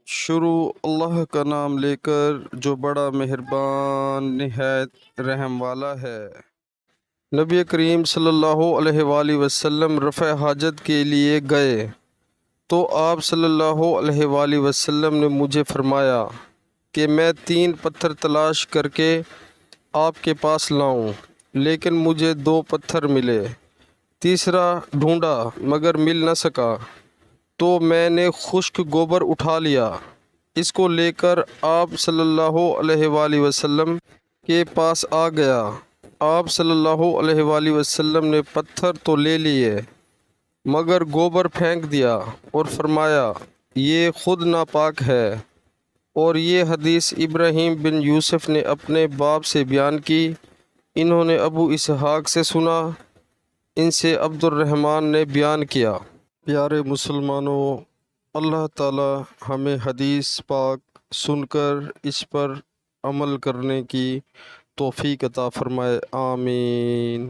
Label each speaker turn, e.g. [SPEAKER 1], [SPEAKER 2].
[SPEAKER 1] شروع اللہ کا نام لے کر جو بڑا مہربان نہایت رحم والا ہے۔ نبی کریم صلی اللہ علیہ وآلہ وسلم رفع حاجت کے لیے گئے تو آپ صلی اللہ علیہ وآلہ وسلم نے مجھے فرمایا کہ میں 3 پتھر تلاش کر کے آپ کے پاس لاؤں، لیکن مجھے 2 پتھر ملے، تیسرا ڈھونڈا مگر مل نہ سکا، تو میں نے خشک گوبر اٹھا لیا، اس کو لے کر آپ صلی اللہ علیہ وآلہ وسلم کے پاس آ گیا۔ آپ صلی اللہ علیہ وآلہ وسلم نے پتھر تو لے لیے مگر گوبر پھینک دیا اور فرمایا یہ خود ناپاک ہے۔ اور یہ حدیث ابراہیم بن یوسف نے اپنے باپ سے بیان کی، انہوں نے ابو اسحاق سے سنا، ان سے عبد الرحمن نے بیان کیا۔ پیارے مسلمانوں، اللہ تعالی ہمیں حدیث پاک سن کر اس پر عمل کرنے کی توفیق عطا فرمائے، آمین۔